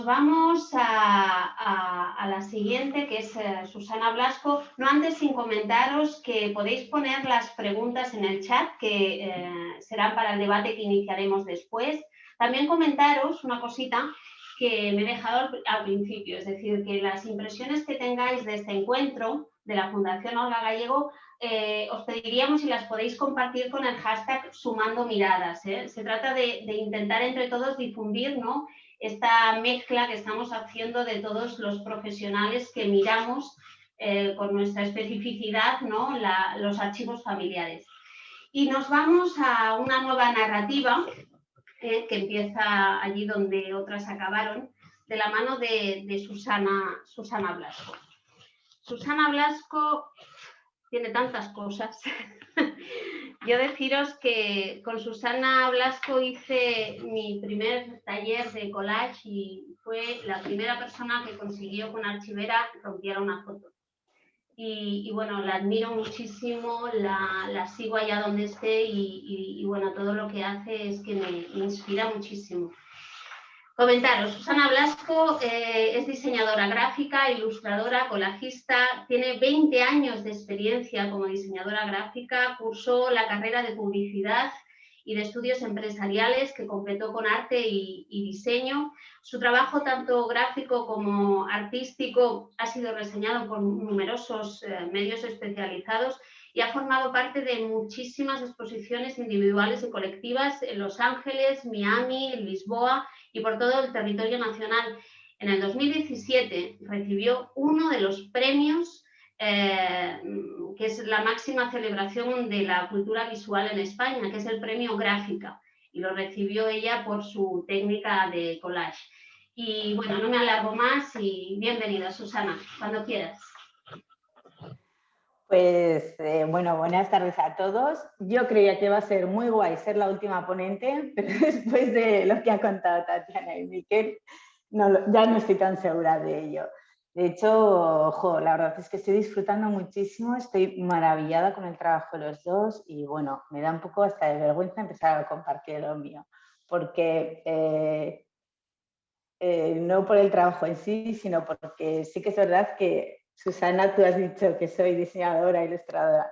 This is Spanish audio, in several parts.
Vamos a la siguiente, que es Susana Blasco. No antes sin comentaros que podéis poner las preguntas en el chat, que serán para el debate que iniciaremos después. También comentaros una cosita que me he dejado al principio, es decir, que las impresiones que tengáis de este encuentro de la Fundación Olga Gallego, os pediríamos si las podéis compartir con el hashtag Sumando Miradas. Se trata de intentar entre todos difundir, ¿no?, esta mezcla que estamos haciendo de todos los profesionales que miramos con nuestra especificidad, ¿no?, los archivos familiares. Y nos vamos a una nueva narrativa que empieza allí donde otras acabaron, de la mano de Susana Blasco. Susana Blasco tiene tantas cosas. Yo deciros que con Susana Blasco hice mi primer taller de collage y fue la primera persona que consiguió con Archivera rompiera una foto. Y bueno, la admiro muchísimo, la sigo allá donde esté y bueno, todo lo que hace es que me inspira muchísimo. Comentaros, Susana Blasco es diseñadora gráfica, ilustradora, colajista, tiene 20 años de experiencia como diseñadora gráfica, cursó la carrera de publicidad y de estudios empresariales que completó con arte y diseño. Su trabajo, tanto gráfico como artístico, ha sido reseñado por numerosos medios especializados y ha formado parte de muchísimas exposiciones individuales y colectivas en Los Ángeles, Miami, Lisboa y por todo el territorio nacional. En el 2017 recibió uno de los premios, que es la máxima celebración de la cultura visual en España, que es el premio Gráfica, y lo recibió ella por su técnica de collage. Y bueno, no me alargo más y bienvenida, Susana, cuando quieras. Pues bueno, buenas tardes a todos. Yo creía que iba a ser muy guay ser la última ponente, pero después de lo que ha contado Tatiana y Miquel, ya no estoy tan segura de ello. De hecho, la verdad es que estoy disfrutando muchísimo, estoy maravillada con el trabajo de los dos y bueno, me da un poco hasta de vergüenza empezar a compartir lo mío, porque no por el trabajo en sí, sino porque sí que es verdad que, Susana, tú has dicho que soy diseñadora, ilustradora,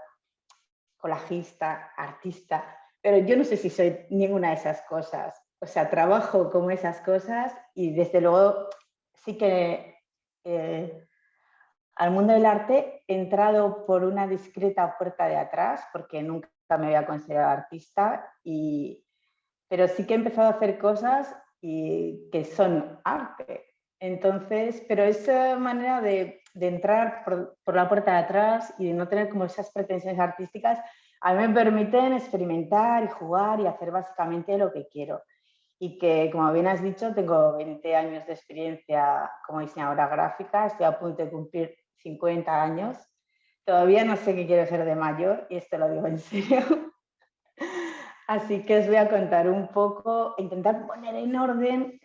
colajista, artista, pero yo no sé si soy ninguna de esas cosas. O sea, trabajo como esas cosas y desde luego sí que al mundo del arte he entrado por una discreta puerta de atrás porque nunca me había considerado artista, pero sí que he empezado a hacer cosas que son arte. Entonces, pero esa manera de entrar por la puerta de atrás y de no tener como esas pretensiones artísticas, a mí me permiten experimentar y jugar y hacer básicamente lo que quiero. Y que, como bien has dicho, tengo 20 años de experiencia como diseñadora gráfica, estoy a punto de cumplir 50 años. Todavía no sé qué quiero ser de mayor y esto lo digo en serio. Así que os voy a contar un poco, intentar poner en orden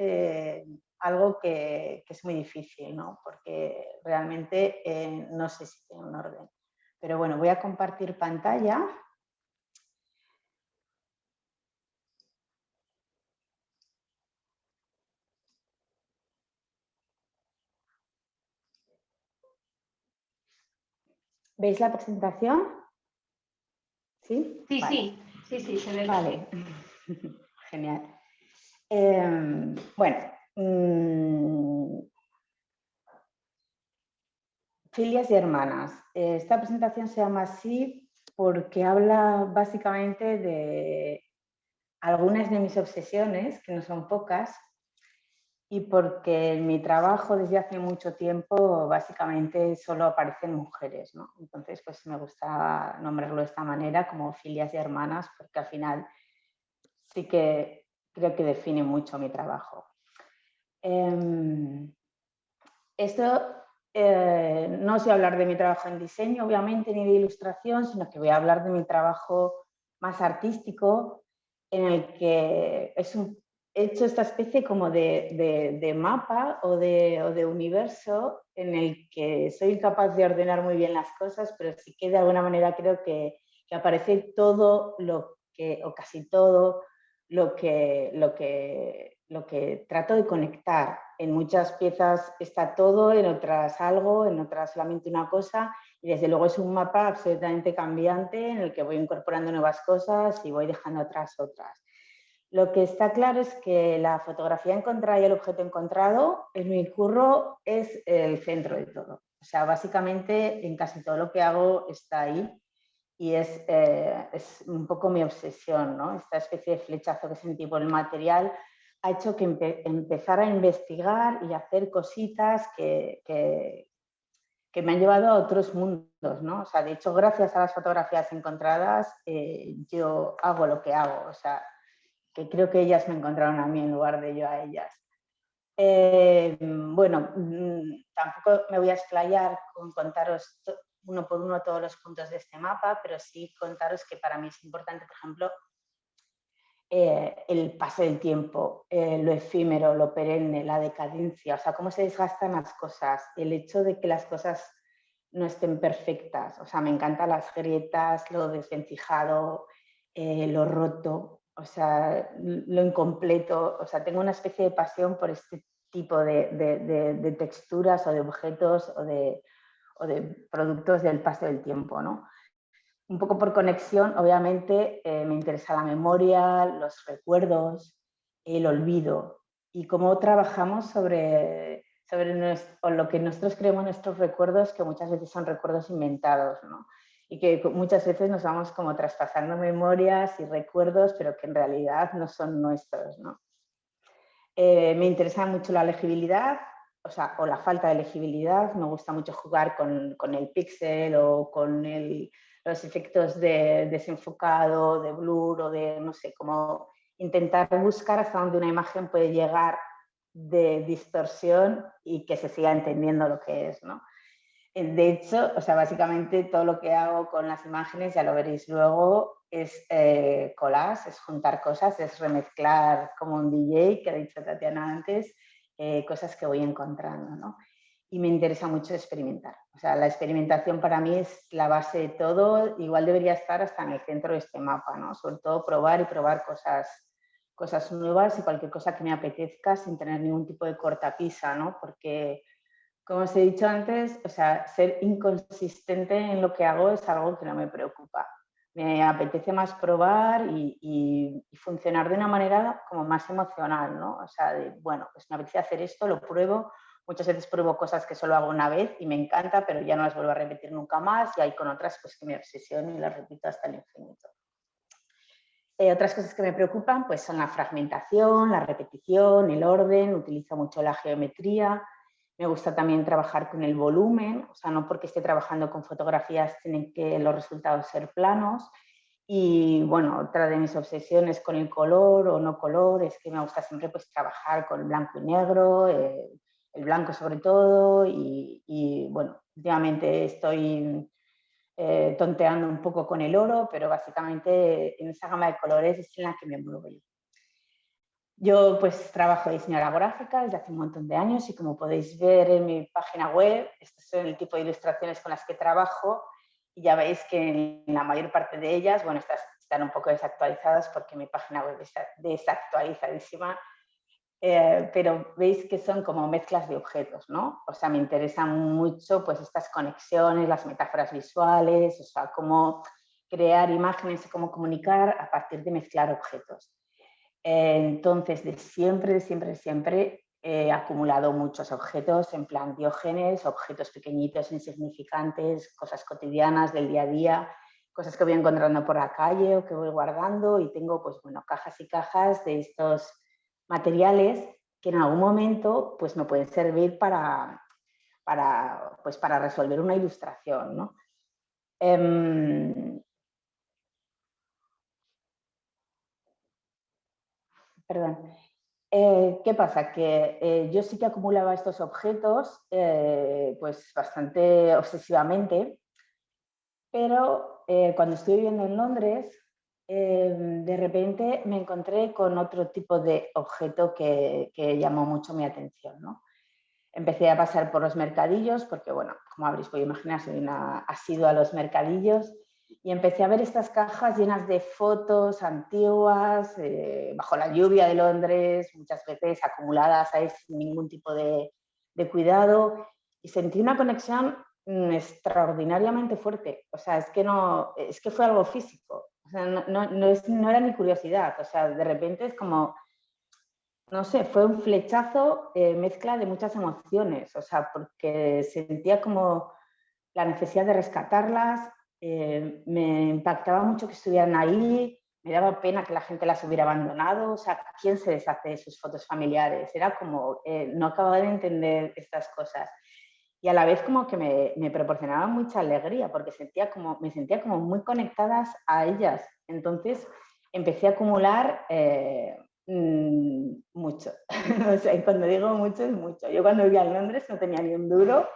algo que es muy difícil, ¿no? Porque realmente no sé si tiene un orden. Pero bueno, voy a compartir pantalla. ¿Veis la presentación? ¿Sí? Sí, vale. sí, se ve. Vale, genial. Bueno, filias y hermanas. Esta presentación se llama así porque habla básicamente de algunas de mis obsesiones, que no son pocas, y porque en mi trabajo desde hace mucho tiempo básicamente solo aparecen mujeres, ¿no? Entonces, pues me gusta nombrarlo de esta manera, como filias y hermanas, porque al final sí que creo que define mucho mi trabajo. Esto no os voy a hablar de mi trabajo en diseño, obviamente, ni de ilustración, sino que voy a hablar de mi trabajo más artístico, en el que he hecho esta especie como de mapa o de universo en el que soy incapaz de ordenar muy bien las cosas, pero sí que de alguna manera creo que aparece todo lo que, o casi todo lo que lo que trato de conectar. En muchas piezas está todo, en otras algo, en otras solamente una cosa, y desde luego es un mapa absolutamente cambiante en el que voy incorporando nuevas cosas y voy dejando atrás otras. Lo que está claro es que la fotografía encontrada y el objeto encontrado en mi curro es el centro de todo. O sea, básicamente en casi todo lo que hago está ahí y es un poco mi obsesión, ¿no? Esta especie de flechazo que sentí por el material ha hecho que empezara a investigar y a hacer cositas que me han llevado a otros mundos, ¿no? O sea, de hecho, gracias a las fotografías encontradas, yo hago lo que hago, o sea, que creo que ellas me encontraron a mí en lugar de yo a ellas. Bueno, tampoco me voy a explayar con contaros uno por uno todos los puntos de este mapa, pero sí contaros que para mí es importante, por ejemplo, el paso del tiempo, lo efímero, lo perenne, la decadencia, o sea, cómo se desgastan las cosas, el hecho de que las cosas no estén perfectas, o sea, me encantan las grietas, lo desvencijado, lo roto, o sea, lo incompleto, o sea, tengo una especie de pasión por este tipo de texturas o de objetos o de productos del paso del tiempo, ¿no? Un poco por conexión, obviamente, me interesa la memoria, los recuerdos, el olvido y cómo trabajamos sobre lo que nosotros creemos nuestros recuerdos, que muchas veces son recuerdos inventados, ¿no? Y que muchas veces nos vamos como traspasando memorias y recuerdos, pero que en realidad no son nuestros, ¿no? Me interesa mucho la legibilidad, o sea, o la falta de legibilidad. Me gusta mucho jugar con el píxel o con los efectos de desenfocado, de blur o de, no sé, como intentar buscar hasta dónde una imagen puede llegar de distorsión y que se siga entendiendo lo que es, ¿no? De hecho, o sea, básicamente todo lo que hago con las imágenes, ya lo veréis luego, es collage, es juntar cosas, es remezclar como un DJ, que ha dicho Tatiana antes, cosas que voy encontrando, ¿no? Y me interesa mucho experimentar. O sea, la experimentación para mí es la base de todo, igual debería estar hasta en el centro de este mapa, ¿no? Sobre todo probar y probar cosas nuevas y cualquier cosa que me apetezca sin tener ningún tipo de cortapisa, ¿no? Porque, como os he dicho antes, o sea, ser inconsistente en lo que hago es algo que no me preocupa. Me apetece más probar y funcionar de una manera como más emocional, ¿no? O sea, bueno, pues me apetece hacer esto, lo pruebo. Muchas veces pruebo cosas que solo hago una vez y me encanta, pero ya no las vuelvo a repetir nunca más. Y hay con otras pues que me obsesiono y las repito hasta el infinito. Otras cosas que me preocupan pues son la fragmentación, la repetición, el orden. Utilizo mucho la geometría. Me gusta también trabajar con el volumen, o sea, no porque esté trabajando con fotografías tienen que los resultados ser planos. Y bueno, otra de mis obsesiones con el color o no color es que me gusta siempre pues trabajar con blanco y negro, el blanco sobre todo, y bueno, últimamente estoy tonteando un poco con el oro, pero básicamente en esa gama de colores es en la que me muevo yo. Yo pues trabajo de diseñadora gráfica desde hace un montón de años y como podéis ver en mi página web, estos son el tipo de ilustraciones con las que trabajo y ya veis que en la mayor parte de ellas, bueno, estas están un poco desactualizadas porque mi página web está desactualizadísima, pero veis que son como mezclas de objetos, ¿no? O sea, me interesan mucho pues estas conexiones, las metáforas visuales, o sea, cómo crear imágenes y cómo comunicar a partir de mezclar objetos. Entonces, de siempre he acumulado muchos objetos, en plan Diógenes, objetos pequeñitos, insignificantes, cosas cotidianas del día a día, cosas que voy encontrando por la calle o que voy guardando y tengo, pues bueno, cajas y cajas de estos materiales que en algún momento pues me pueden servir para resolver una ilustración, ¿no? Perdón. ¿Qué pasa? Que yo sí que acumulaba estos objetos pues bastante obsesivamente, pero cuando estuve viviendo en Londres, de repente me encontré con otro tipo de objeto que llamó mucho mi atención, ¿no? Empecé a pasar por los mercadillos, porque bueno, como habréis podido imaginar, soy una asidua a los mercadillos, y empecé a ver estas cajas llenas de fotos antiguas, bajo la lluvia de Londres, muchas veces acumuladas ahí sin ningún tipo de cuidado, y sentí una conexión extraordinariamente fuerte. O sea, es que fue algo físico. O sea, no era ni curiosidad. O sea, de repente es como, no sé, fue un flechazo, mezcla de muchas emociones. O sea, porque sentía como la necesidad de rescatarlas, me impactaba mucho que estuvieran ahí, me daba pena que la gente las hubiera abandonado. O sea, ¿quién se deshace de sus fotos familiares? Era como, no acababa de entender estas cosas. Y a la vez como que me proporcionaba mucha alegría, porque me sentía como muy conectadas a ellas. Entonces empecé a acumular mucho. O sea, y cuando digo mucho es mucho. Yo cuando vivía en Londres no tenía ni un duro,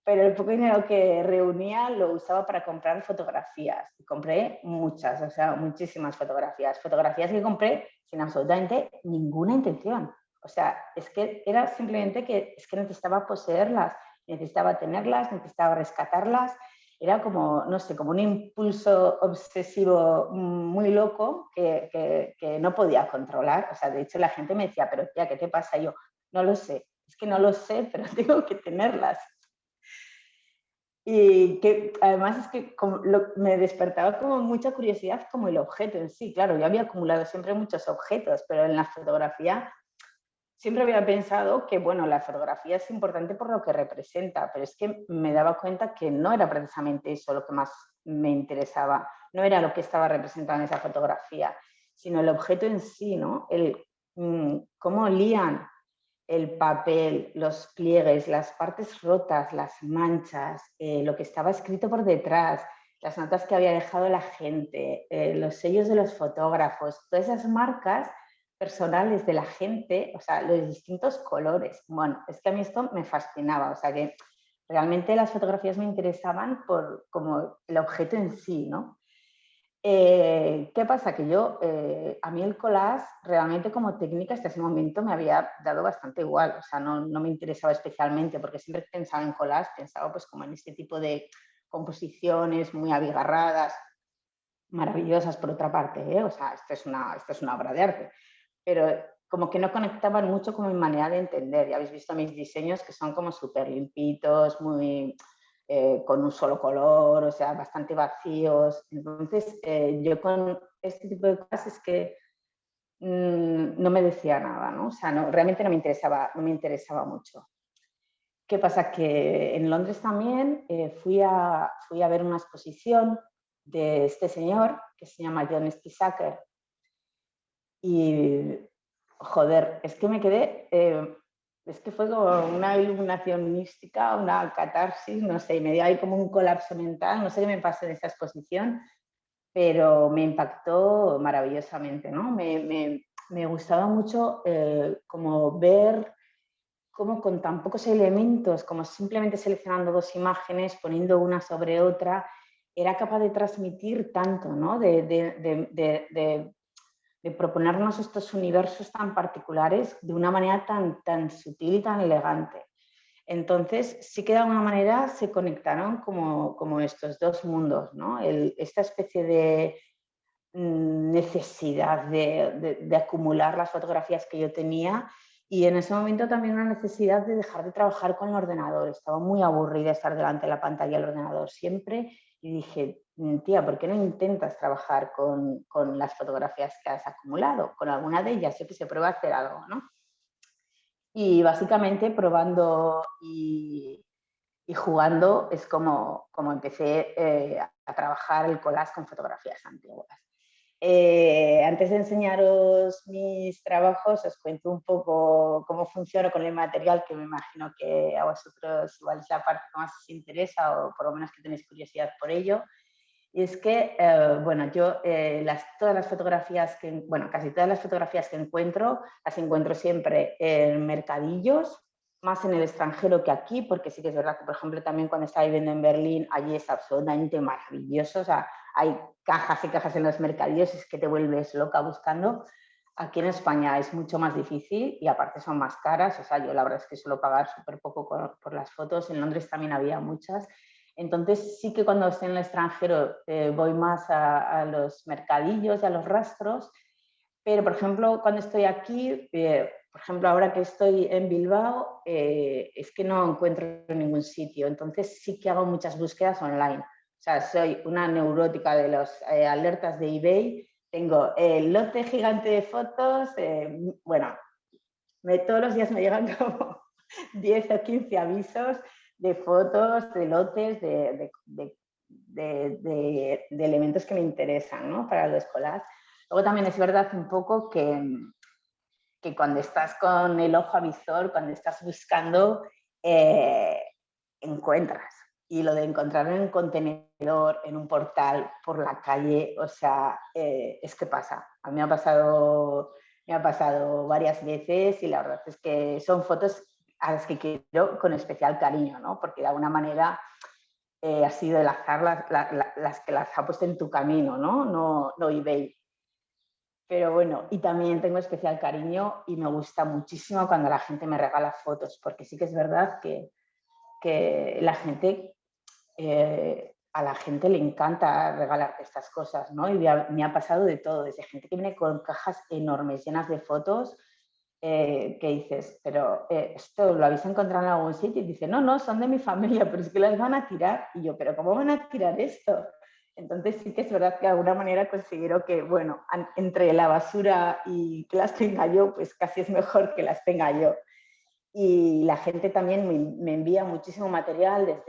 pero el poco dinero que reunía lo usaba para comprar fotografías. Y compré muchas, o sea, muchísimas fotografías. Fotografías que compré sin absolutamente ninguna intención. O sea, es que era simplemente que necesitaba poseerlas, necesitaba tenerlas, necesitaba rescatarlas. Era como, no sé, como un impulso obsesivo muy loco que no podía controlar. O sea, de hecho la gente me decía, pero tía, ¿qué te pasa? Y yo, no lo sé, es que no lo sé, pero tengo que tenerlas. Y que además es que me despertaba como mucha curiosidad como el objeto en sí. Claro, yo había acumulado siempre muchos objetos, pero en la fotografía siempre había pensado que, bueno, la fotografía es importante por lo que representa, pero es que me daba cuenta que no era precisamente eso lo que más me interesaba, no era lo que estaba representado en esa fotografía, sino el objeto en sí, ¿no? Cómo lían el papel, los pliegues, las partes rotas, las manchas, lo que estaba escrito por detrás, las notas que había dejado la gente, los sellos de los fotógrafos, todas esas marcas personales de la gente, o sea, los distintos colores. Bueno, es que a mí esto me fascinaba, o sea que realmente las fotografías me interesaban por como el objeto en sí, ¿no? ¿Qué pasa? Que a mí el collage realmente como técnica hasta ese momento me había dado bastante igual, o sea, no me interesaba especialmente porque siempre que pensaba en collage, pensaba pues como en este tipo de composiciones muy abigarradas, maravillosas por otra parte, ¿eh? O sea, esto es una obra de arte, pero como que no conectaban mucho con mi manera de entender. Ya habéis visto mis diseños que son como súper limpitos, muy con un solo color, o sea, bastante vacíos. Entonces, yo con este tipo de cosas es que no me decía nada, ¿no? O sea, realmente no me interesaba mucho. ¿Qué pasa? Que en Londres también fui a ver una exposición de este señor que se llama John Stisaker y, joder, es que me quedé, es que fue como una iluminación mística, una catarsis, no sé, me dio ahí como un colapso mental, no sé qué me pasó en esa exposición, pero me impactó maravillosamente, ¿no? Me gustaba mucho como ver cómo con tan pocos elementos, como simplemente seleccionando dos imágenes, poniendo una sobre otra, era capaz de transmitir tanto, ¿no? De proponernos estos universos tan particulares de una manera tan sutil y tan elegante. Entonces, sí que de alguna manera se conectaron como estos dos mundos, ¿no? Esta especie de necesidad de acumular las fotografías que yo tenía y en ese momento también una necesidad de dejar de trabajar con el ordenador. Estaba muy aburrida de estar delante de la pantalla del ordenador siempre y dije, tía, ¿por qué no intentas trabajar con las fotografías que has acumulado? Con alguna de ellas, yo que se prueba a hacer algo, ¿no? Y básicamente probando y jugando es como empecé a trabajar el collage con fotografías antiguas. Antes de enseñaros mis trabajos, os cuento un poco cómo funciona con el material, que me imagino que a vosotros igual es la parte que más os interesa o por lo menos que tenéis curiosidad por ello. Y es que, bueno, yo todas las fotografías bueno, casi todas las fotografías que encuentro, las encuentro siempre en mercadillos, más en el extranjero que aquí, porque sí que es verdad que, por ejemplo, también cuando estaba viviendo en Berlín, allí es absolutamente maravilloso, o sea, hay cajas y cajas en los mercadillos, es que te vuelves loca buscando. Aquí en España es mucho más difícil y aparte son más caras, o sea, yo la verdad es que suelo pagar súper poco por las fotos. En Londres también había muchas. Entonces sí que cuando estoy en el extranjero voy más a los mercadillos y a los rastros, pero por ejemplo cuando estoy aquí, por ejemplo ahora que estoy en Bilbao, es que no encuentro ningún sitio, entonces sí que hago muchas búsquedas online. O sea, soy una neurótica de las alertas de eBay, tengo el lote gigante de fotos, bueno, todos los días me llegan como 10 o 15 avisos de fotos, de lotes, de elementos que me interesan, ¿no? Para lo escolar. Luego también es verdad un poco que cuando estás con el ojo avizor, cuando estás buscando, encuentras. Y lo de encontrar en un contenedor, en un portal, por la calle, o sea, es que pasa. A mí me ha pasado varias veces y la verdad es que son fotos a las que quiero con especial cariño, ¿no? Porque de alguna manera ha sido el azar las que las ha puesto en tu camino, ¿no? No eBay. Pero bueno, y también tengo especial cariño y me gusta muchísimo cuando la gente me regala fotos, porque sí que es verdad que la gente, a la gente le encanta regalarte estas cosas, ¿no? Y me ha pasado de todo, desde gente que viene con cajas enormes llenas de fotos, que dices, pero esto lo habéis encontrado en algún sitio, y dice, no, son de mi familia, pero es que las van a tirar. Y yo, pero ¿cómo van a tirar esto? Entonces sí que es verdad que de alguna manera considero que, bueno, entre la basura y que las tenga yo, pues casi es mejor que las tenga yo. Y la gente también me envía muchísimo material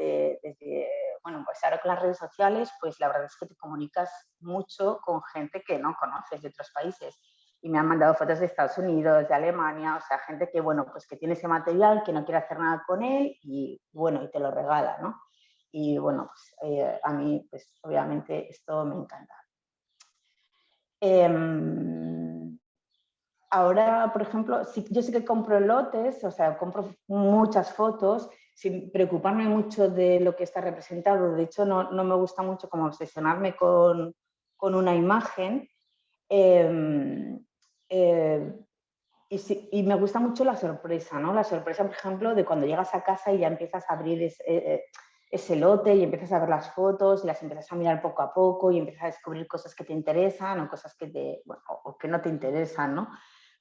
bueno, pues ahora con las redes sociales, pues la verdad es que te comunicas mucho con gente que no conoces de otros países. Y me han mandado fotos de Estados Unidos, de Alemania, o sea, gente que, bueno, pues que tiene ese material, que no quiere hacer nada con él y, bueno, y te lo regala, ¿no? Y, bueno, pues a mí, pues obviamente esto me encanta. Ahora, por ejemplo, yo sí que compro lotes, o sea, compro muchas fotos sin preocuparme mucho de lo que está representado. De hecho, no me gusta mucho como obsesionarme con una imagen. Y me gusta mucho la sorpresa, ¿no? La sorpresa, por ejemplo, de cuando llegas a casa y ya empiezas a abrir ese lote y empiezas a ver las fotos y las empiezas a mirar poco a poco y empiezas a descubrir cosas que te interesan o cosas que bueno, o que no te interesan, ¿no?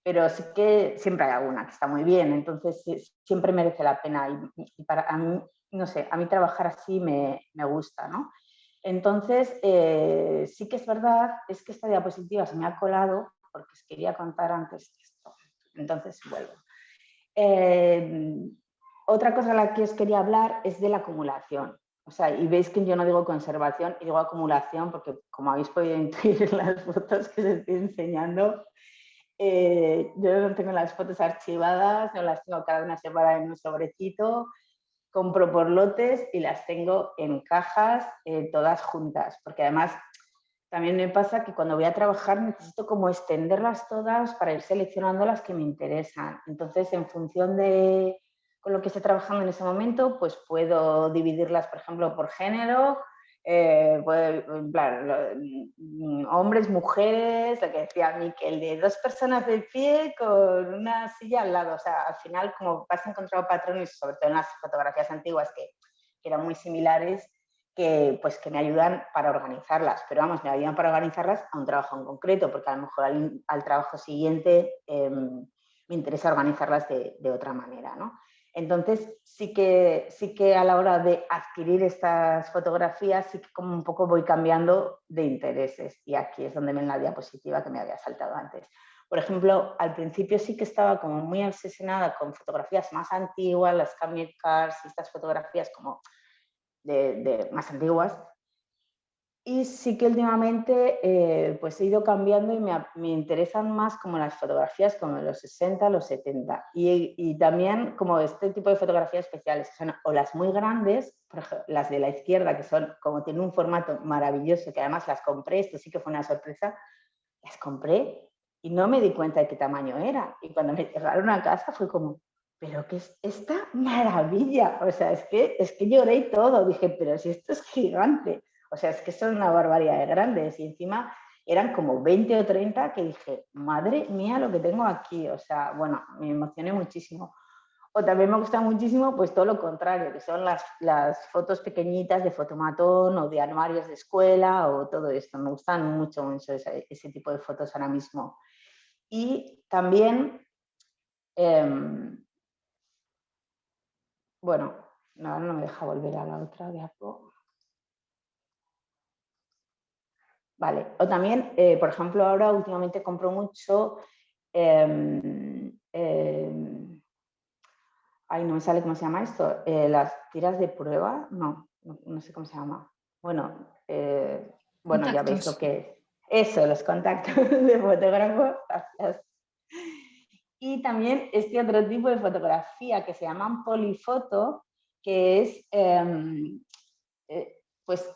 Pero sí que siempre hay alguna que está muy bien, entonces siempre merece la pena y para mí, no sé, a mí trabajar así me gusta, ¿no? Entonces, sí que es verdad, es que esta diapositiva se me ha colado porque os quería contar antes esto. Entonces, vuelvo. Otra cosa a la que os quería hablar es de la acumulación. O sea, y veis que yo no digo conservación, y digo acumulación porque, como habéis podido intuir en las fotos que os estoy enseñando, yo no tengo las fotos archivadas, no las tengo cada una separada en un sobrecito, compro por lotes y las tengo en cajas todas juntas, porque además también me pasa que cuando voy a trabajar necesito como extenderlas todas para ir seleccionando las que me interesan. Entonces, en función de con lo que esté trabajando en ese momento, pues puedo dividirlas, por ejemplo, por género, en plan, hombres, mujeres, lo que decía Miquel, de 2 personas de pie con una silla al lado. O sea, al final, como has encontrado patrones, sobre todo en las fotografías antiguas que eran muy similares, que me ayudan para organizarlas, pero vamos, me ayudan para organizarlas a un trabajo en concreto, porque a lo mejor al trabajo siguiente me interesa organizarlas de otra manera, ¿no? Entonces, sí que a la hora de adquirir estas fotografías, sí que como un poco voy cambiando de intereses, y aquí es donde ven la diapositiva que me había saltado antes. Por ejemplo, al principio sí que estaba como muy obsesionada con fotografías más antiguas, las Camel Cars y estas fotografías como más antiguas, y sí que últimamente pues he ido cambiando y me interesan más como las fotografías como de los 60, los 70 y también como este tipo de fotografías especiales, que son o las muy grandes, por ejemplo, las de la izquierda, que son como tienen un formato maravilloso, que además las compré, esto sí que fue una sorpresa, las compré y no me di cuenta de qué tamaño era, y cuando me llegaron a casa fue como, pero ¿qué es esta maravilla? O sea, es que lloré y todo. Dije, pero si esto es gigante. O sea, es que son una barbaridad de grandes. Y encima eran como 20 o 30 que dije, madre mía lo que tengo aquí. O sea, bueno, me emocioné muchísimo. O también me gusta muchísimo pues todo lo contrario, que son las fotos pequeñitas de fotomatón o de anuarios de escuela o todo esto. Me gustan mucho ese tipo de fotos ahora mismo. Y también, bueno, no me deja volver a la otra de Apo. Vale, o también, por ejemplo, ahora últimamente compro mucho ay, no me sale cómo se llama esto, las tiras de prueba, no sé cómo se llama. Bueno, bueno, ya veis lo que es. Eso, los contactos de fotógrafo, gracias. Y también este otro tipo de fotografía que se llaman polifoto, que es, pues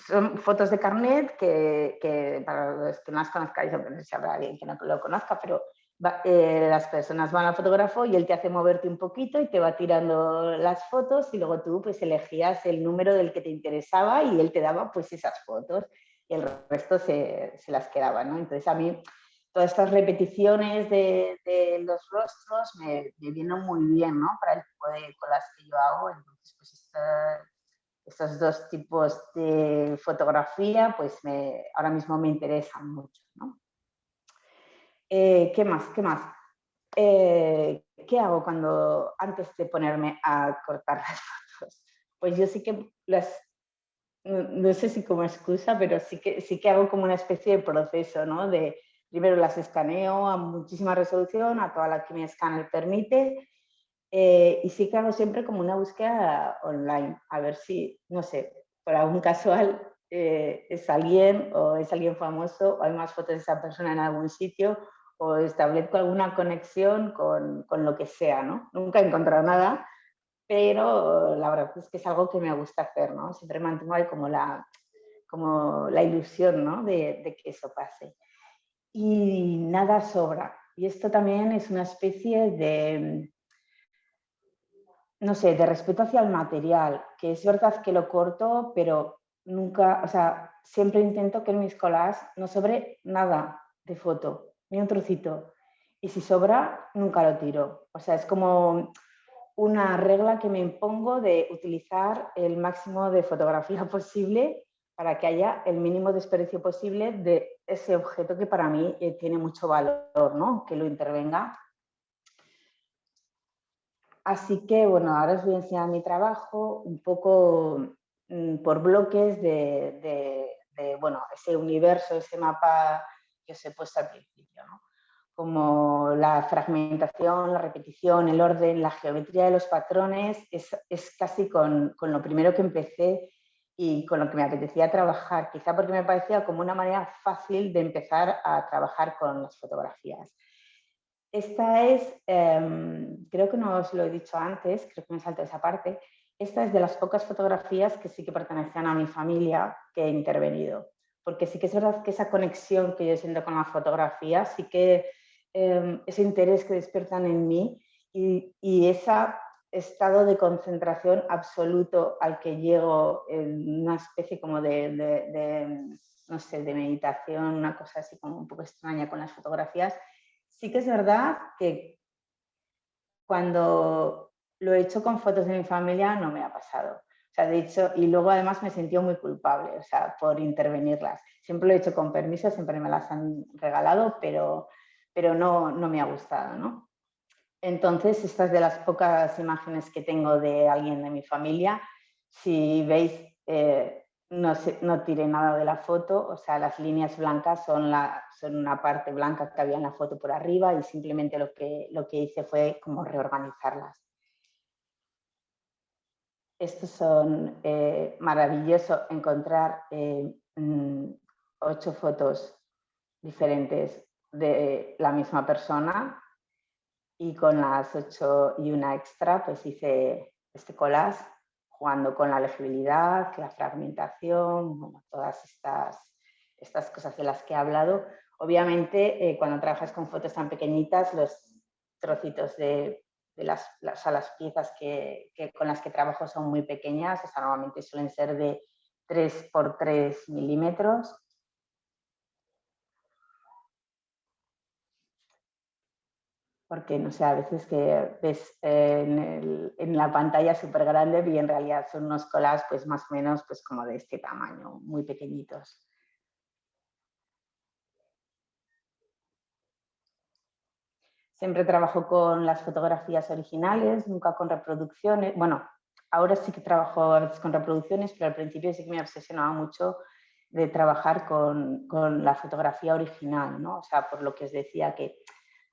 son fotos de carnet que para los que no las conozcáis, aunque no sé si habrá alguien que no lo conozca, pero las personas van al fotógrafo y él te hace moverte un poquito y te va tirando las fotos y luego tú pues elegías el número del que te interesaba y él te daba pues esas fotos y el resto se las quedaba, ¿no? Entonces a mí todas estas repeticiones de los rostros me vienen muy bien, ¿no? Para el tipo de colas que yo hago. Entonces pues estos dos tipos de fotografía pues ahora mismo me interesan mucho, ¿no? ¿Qué más? ¿Qué hago antes de ponerme a cortar las fotos? Pues yo sí que no sé si como excusa, pero sí que hago como una especie de proceso, ¿no? Primero las escaneo a muchísima resolución, a toda la que mi escáner permite, y sí que hago siempre como una búsqueda online, a ver si, no sé, por algún casual es alguien o es alguien famoso o hay más fotos de esa persona en algún sitio o establezco alguna conexión con lo que sea, ¿no? Nunca he encontrado nada, pero la verdad es que es algo que me gusta hacer, ¿no? Siempre mantengo ahí como la ilusión, ¿no? de que eso pase. Y nada sobra. Y esto también es una especie de, no sé, de respeto hacia el material, que es verdad que lo corto, pero nunca, o sea, siempre intento que en mis collages no sobre nada de foto, ni un trocito. Y si sobra, nunca lo tiro. O sea, es como una regla que me impongo de utilizar el máximo de fotografía posible para que haya el mínimo desperdicio posible de ese objeto que para mí tiene mucho valor, ¿no? Que lo intervenga. Así que, bueno, ahora os voy a enseñar mi trabajo un poco por bloques bueno, ese universo, ese mapa que os he puesto al principio, ¿no? Como la fragmentación, la repetición, el orden, la geometría de los patrones, es casi con lo primero que empecé y con lo que me apetecía trabajar, quizá porque me parecía como una manera fácil de empezar a trabajar con las fotografías. Esta es, creo que no os lo he dicho antes, creo que me salto esa parte, esta es de las pocas fotografías que sí que pertenecían a mi familia que he intervenido, porque sí que es verdad que esa conexión que yo siento con la fotografía, sí que ese interés que despiertan en mí y ese estado de concentración absoluto al que llego en una especie como no sé, de meditación, una cosa así como un poco extraña con las fotografías. Sí que es verdad que cuando lo he hecho con fotos de mi familia no me ha pasado. O sea, de hecho, y luego además me sentí muy culpable, o sea, por intervenirlas. Siempre lo he hecho con permiso, siempre me las han regalado, pero no me ha gustado, ¿no? Entonces, esta es de las pocas imágenes que tengo de alguien de mi familia. Si veis, no tiré nada de la foto, o sea, las líneas blancas son una parte blanca que había en la foto por arriba y simplemente lo que hice fue como reorganizarlas. Estos son maravilloso encontrar 8 fotos diferentes de la misma persona y con las 8 y una extra pues hice este collage jugando con la legibilidad, la fragmentación, bueno, todas estas cosas de las que he hablado. Obviamente cuando trabajas con fotos tan pequeñitas los trocitos de las piezas con las que trabajo son muy pequeñas, o sea, normalmente suelen ser de 3 por 3 milímetros. porque no sé, a veces que ves en la pantalla súper grande y en realidad son unos collages pues más o menos pues como de este tamaño, muy pequeñitos. Siempre trabajo con las fotografías originales, nunca con reproducciones. Bueno, ahora sí que trabajo a veces con reproducciones, pero al principio sí que me obsesionaba mucho de trabajar con la fotografía original, ¿no? O sea, por lo que os decía que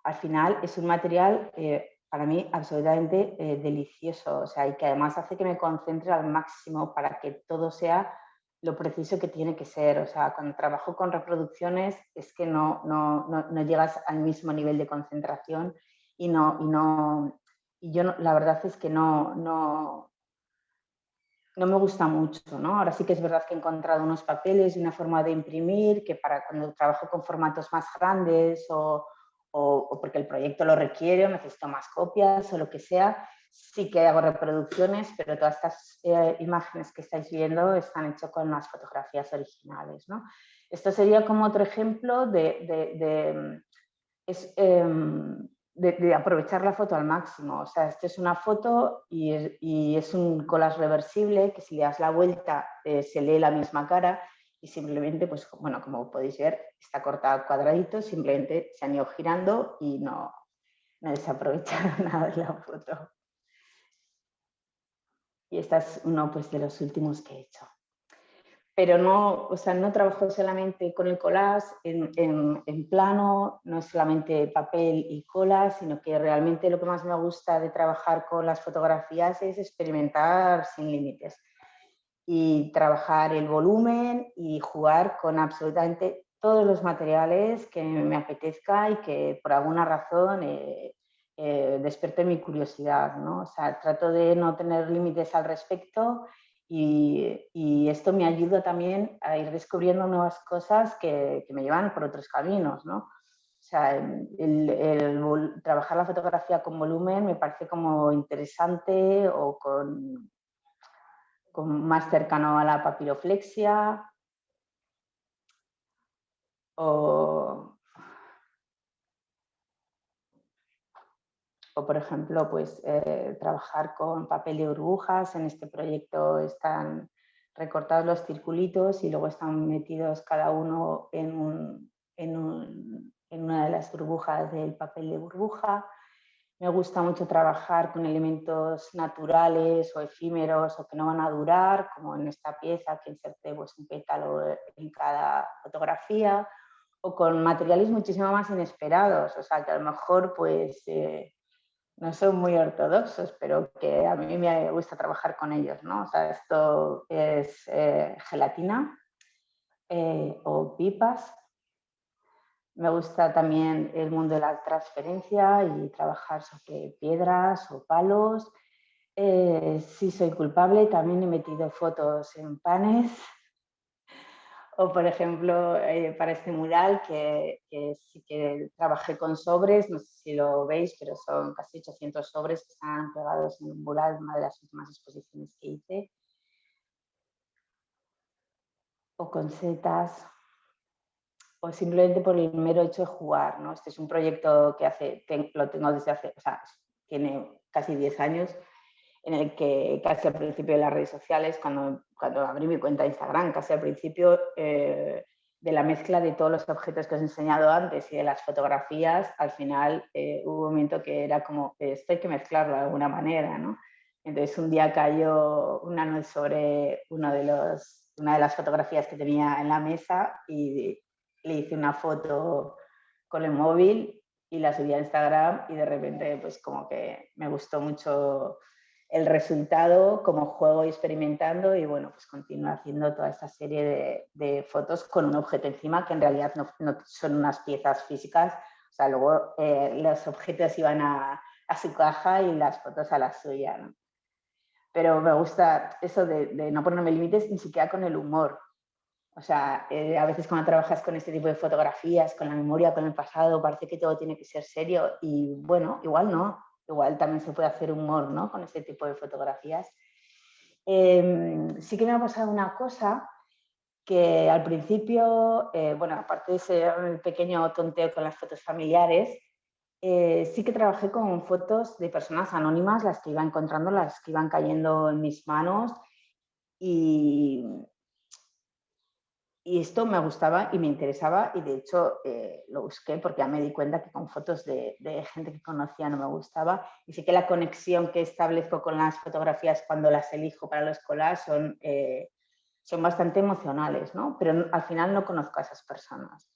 al final es un material para mí absolutamente delicioso, o sea, y que además hace que me concentre al máximo para que todo sea lo preciso que tiene que ser. O sea, cuando trabajo con reproducciones es que no llegas al mismo nivel de concentración y yo la verdad es que no me gusta mucho, ¿no? Ahora sí que es verdad que he encontrado unos papeles y una forma de imprimir que para cuando trabajo con formatos más grandes o porque el proyecto lo requiere o necesito más copias o lo que sea, sí que hago reproducciones, pero todas estas imágenes que estáis viendo están hechas con las fotografías originales, ¿no? Esto sería como otro ejemplo de aprovechar la foto al máximo. O sea, esto es una foto y es un collage reversible que si le das la vuelta se lee la misma cara y simplemente, pues bueno, como podéis ver, está cortada a cuadraditos, simplemente se han ido girando y no he desaprovechado nada de la foto. Y este es uno pues, de los últimos que he hecho. Pero no, o sea, no trabajo solamente con el collage en plano, no es solamente papel y cola, sino que realmente lo que más me gusta de trabajar con las fotografías es experimentar sin límites y trabajar el volumen y jugar con absolutamente todos los materiales que me apetezca y que por alguna razón despierte mi curiosidad, ¿no? O sea, trato de no tener límites al respecto. Y esto me ayuda también a ir descubriendo nuevas cosas que me llevan por otros caminos, ¿no? O sea, trabajar la fotografía con volumen me parece como interesante o con más cercano a la papiroflexia o por ejemplo, pues trabajar con papel de burbujas. En este proyecto están recortados los circulitos y luego están metidos cada uno en una de las burbujas del papel de burbuja. Me gusta mucho trabajar con elementos naturales o efímeros o que no van a durar, como en esta pieza que inserté pues, un pétalo en cada fotografía, o con materiales muchísimo más inesperados, o sea, que a lo mejor pues no son muy ortodoxos, pero que a mí me gusta trabajar con ellos, ¿no? O sea, esto es gelatina o pipas. Me gusta también el mundo de la transferencia y trabajar sobre piedras o palos. Si soy culpable, también he metido fotos en panes. O, por ejemplo, para este mural que sí que trabajé con sobres, no sé si lo veis, pero son casi 800 sobres que están pegados en un mural, una de las últimas exposiciones que hice. O con setas, o simplemente por el mero hecho de jugar, ¿no? Este es un proyecto que lo tengo desde hace, o sea, tiene casi 10 años, en el que casi al principio de las redes sociales, cuando abrí mi cuenta de Instagram, casi al principio de la mezcla de todos los objetos que os he enseñado antes y de las fotografías, al final hubo un momento que era como, esto hay que mezclarlo de alguna manera, ¿no? Entonces un día cayó una luz sobre una de las fotografías que tenía en la mesa y le hice una foto con el móvil y la subí a Instagram y de repente pues como que me gustó mucho el resultado como juego y experimentando y bueno, pues continúo haciendo toda esta serie de fotos con un objeto encima que en realidad no son unas piezas físicas, o sea, luego los objetos iban a su caja y las fotos a la suya, ¿no? Pero me gusta eso de no ponerme límites ni siquiera con el humor. O sea, a veces cuando trabajas con este tipo de fotografías, con la memoria, con el pasado, parece que todo tiene que ser serio y bueno, igual no, igual también se puede hacer humor, ¿no? Con este tipo de fotografías. Sí que me ha pasado una cosa que al principio, bueno, aparte de ese pequeño tonteo con las fotos familiares, sí que trabajé con fotos de personas anónimas, las que iba encontrando, las que iban cayendo en mis manos, y esto me gustaba y me interesaba, y de hecho lo busqué porque ya me di cuenta que con fotos de gente que conocía no me gustaba, y sí que la conexión que establezco con las fotografías cuando las elijo para los collages son bastante emocionales, ¿no? Pero al final no conozco a esas personas.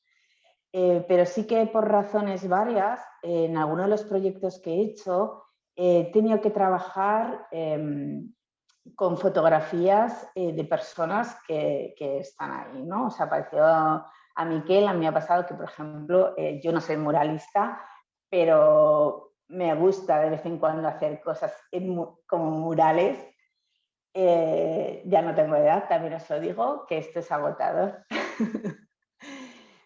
Pero sí que por razones varias, en algunos de los proyectos que he hecho, he tenido que trabajar con fotografías de personas que están ahí, ¿no? O sea, pareció a Miquel, a mí me ha pasado que, por ejemplo, yo no soy muralista, pero me gusta de vez en cuando hacer cosas como murales. Ya no tengo edad, también os lo digo, que esto es agotador.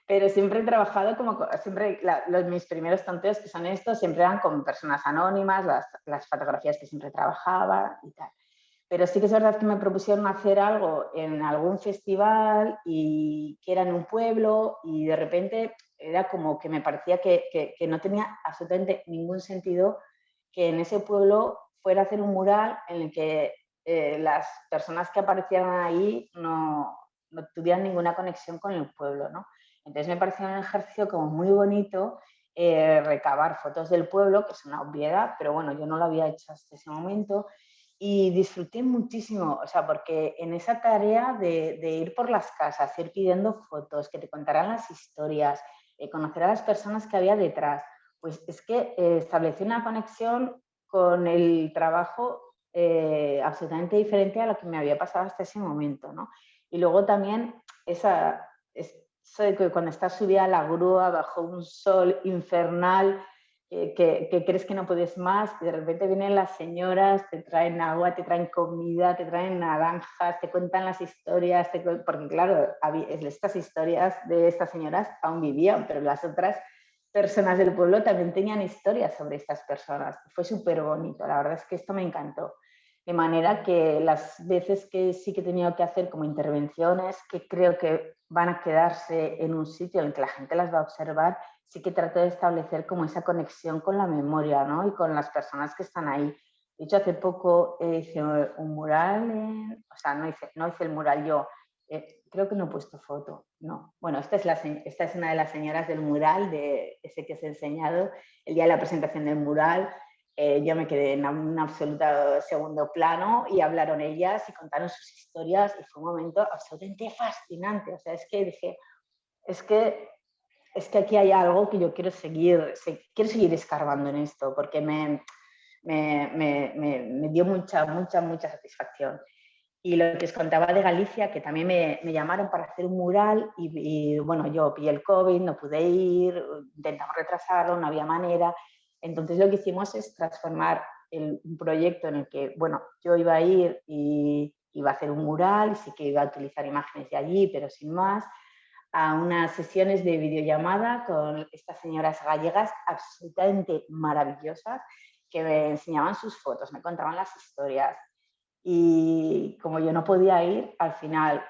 Pero siempre he trabajado siempre mis primeros tonteos, que son estos, siempre eran con personas anónimas, las fotografías que siempre trabajaba y tal. Pero sí que es verdad que me propusieron hacer algo en algún festival y que era en un pueblo, y de repente era como que me parecía que no tenía absolutamente ningún sentido que en ese pueblo fuera a hacer un mural en el que las personas que aparecieran ahí no tuvieran ninguna conexión con el pueblo, ¿no? Entonces me pareció un ejercicio como muy bonito, recabar fotos del pueblo, que es una obviedad, pero bueno, yo no lo había hecho hasta ese momento, y disfruté muchísimo, o sea, porque en esa tarea de ir por las casas, ir pidiendo fotos, que te contaran las historias, conocer a las personas que había detrás, pues es que establecí una conexión con el trabajo absolutamente diferente a lo que me había pasado hasta ese momento, ¿no? Y luego también eso de que cuando estás subida a la grúa bajo un sol infernal, que crees que no puedes más, y de repente vienen las señoras, te traen agua, te traen comida, te traen naranjas, te cuentan las historias, porque claro, estas historias de estas señoras aún vivían, pero las otras personas del pueblo también tenían historias sobre estas personas. Fue súper bonito, la verdad es que esto me encantó. De manera que las veces que sí que he tenido que hacer como intervenciones, que creo que van a quedarse en un sitio en el que la gente las va a observar, sí que trato de establecer como esa conexión con la memoria, ¿no? Y con las personas que están ahí. De hecho, hace poco hice un mural, o sea, no hice el mural yo, creo que no he puesto foto, no. Bueno, esta es una de las señoras del mural, de ese que os he enseñado, el día de la presentación del mural. Yo me quedé en un absoluto segundo plano y hablaron ellas y contaron sus historias, y fue un momento absolutamente fascinante. O sea, es que dije, es que aquí hay algo que yo quiero seguir escarbando en esto, porque me dio mucha satisfacción. Y lo que os contaba de Galicia, que también me llamaron para hacer un mural y bueno, yo pillé el COVID, no pude ir, intentamos retrasarlo, no había manera. Entonces lo que hicimos es transformar un proyecto en el que, bueno, yo iba a ir y iba a hacer un mural, y sí que iba a utilizar imágenes de allí, pero sin más, a unas sesiones de videollamada con estas señoras gallegas absolutamente maravillosas, que me enseñaban sus fotos, me contaban las historias. Y como yo no podía ir, al final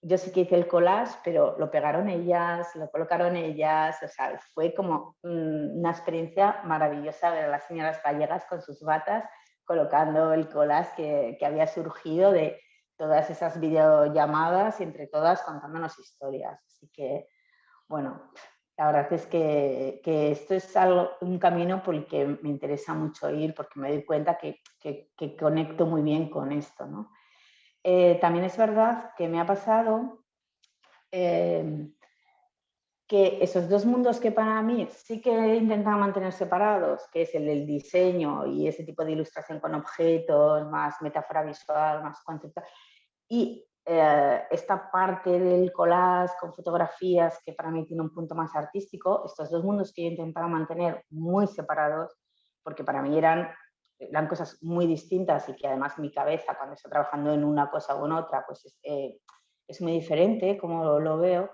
yo sí que hice el collage, pero lo pegaron ellas, lo colocaron ellas, o sea, fue como una experiencia maravillosa ver a las señoras gallegas con sus batas colocando el collage que había surgido de todas esas videollamadas, y entre todas contándonos historias. Así que, bueno, la verdad es que esto es un camino por el que me interesa mucho ir, porque me doy cuenta que conecto muy bien con esto, ¿no? También es verdad que me ha pasado que esos dos mundos que para mí sí que he intentado mantener separados, que es el del diseño y ese tipo de ilustración con objetos, más metáfora visual, más conceptual, y esta parte del collage con fotografías, que para mí tiene un punto más artístico, estos dos mundos que yo intentaba mantener muy separados, porque para mí eran cosas muy distintas, y que además mi cabeza, cuando está trabajando en una cosa o en otra, pues es muy diferente como lo veo.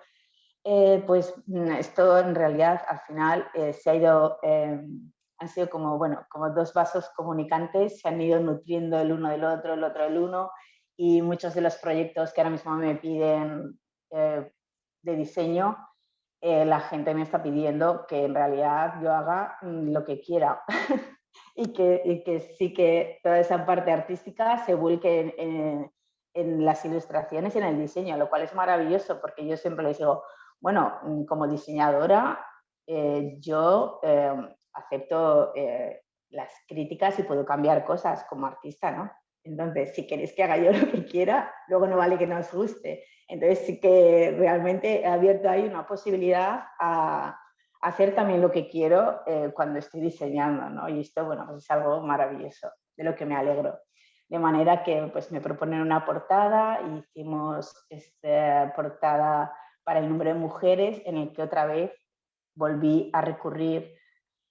Pues esto en realidad al final se ha ido, han sido como, bueno, como dos vasos comunicantes, se han ido nutriendo el uno del otro, el otro del uno, y muchos de los proyectos que ahora mismo me piden de diseño la gente me está pidiendo que en realidad yo haga lo que quiera y que sí que toda esa parte artística se vuelque en las ilustraciones y en el diseño, lo cual es maravilloso porque yo siempre les digo, bueno, como diseñadora yo acepto las críticas y puedo cambiar cosas como artista, ¿no? Entonces, si queréis que haga yo lo que quiera, luego no vale que no os guste. Entonces, sí que realmente he abierto ahí una posibilidad a hacer también lo que quiero cuando estoy diseñando, ¿no? Y esto, bueno, pues es algo maravilloso, de lo que me alegro. De manera que pues, me proponen una portada y hicimos esta portada para el número de mujeres en el que otra vez volví a recurrir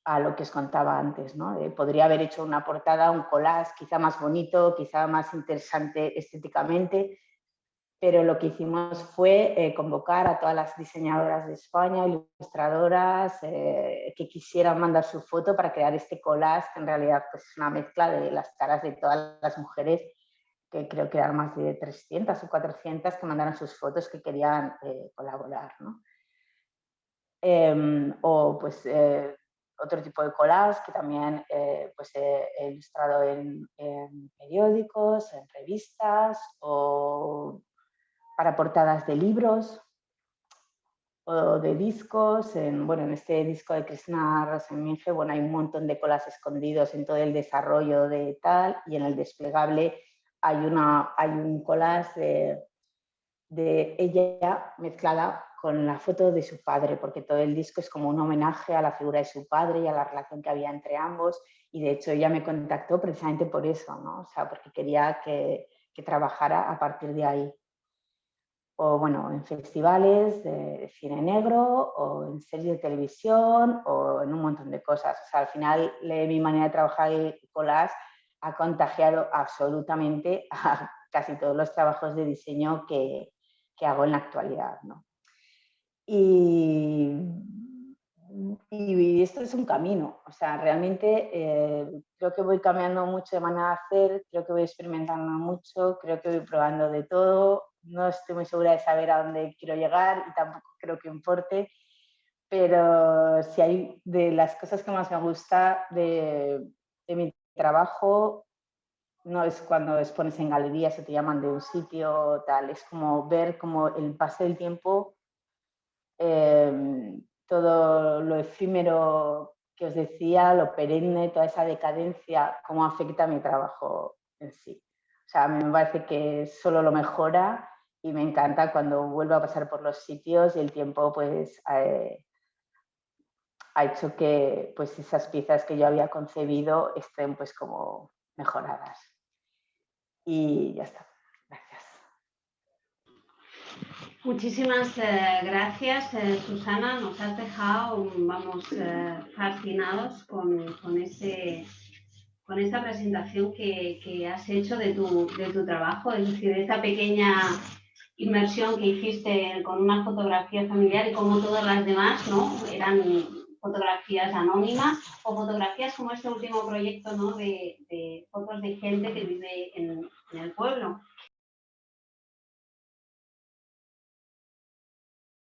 a lo que os contaba antes, ¿no? Podría haber hecho una portada, un collage quizá más bonito, quizá más interesante estéticamente, pero lo que hicimos fue convocar a todas las diseñadoras de España, ilustradoras, que quisieran mandar su foto para crear este collage, que en realidad pues, es una mezcla de las caras de todas las mujeres, que creo que eran más de 300 o 400 que mandaron sus fotos que querían colaborar, ¿no? O pues otro tipo de collage que también pues, he ilustrado en periódicos, en revistas o para portadas de libros o de discos. Bueno, en este disco de Krishna Rasaminge, bueno, hay un montón de collages escondidos en todo el desarrollo de tal, y en el desplegable hay un collage de ella mezclada con la foto de su padre, porque todo el disco es como un homenaje a la figura de su padre y a la relación que había entre ambos, y de hecho ella me contactó precisamente por eso, ¿no? O sea, porque quería que trabajara a partir de ahí. O bueno, en festivales de cine negro, o en series de televisión, o en un montón de cosas. O sea, al final mi manera de trabajar el collage ha contagiado absolutamente a casi todos los trabajos de diseño que hago en la actualidad, ¿no? Y esto es un camino, o sea, realmente creo que voy cambiando mucho de manera de hacer, creo que voy experimentando mucho, creo que voy probando de todo, no estoy muy segura de saber a dónde quiero llegar y tampoco creo que importe, pero si hay de las cosas que más me gusta de mi trabajo, no es cuando expones en galerías o te llaman de un sitio, tal, es como ver como el paso del tiempo, todo lo efímero que os decía, lo perenne, toda esa decadencia, cómo afecta a mi trabajo en sí. O sea, a mí me parece que solo lo mejora y me encanta cuando vuelvo a pasar por los sitios y el tiempo pues ha hecho que pues esas piezas que yo había concebido estén pues como mejoradas. Y ya está. Gracias. Muchísimas gracias, Susana. Nos has dejado, vamos, fascinados con esa presentación que has hecho de tu trabajo, es decir, de esta pequeña inmersión que hiciste con una fotografía familiar y como todas las demás, ¿no? Eran fotografías anónimas o fotografías como este último proyecto, ¿no? de fotos de gente que vive en el pueblo.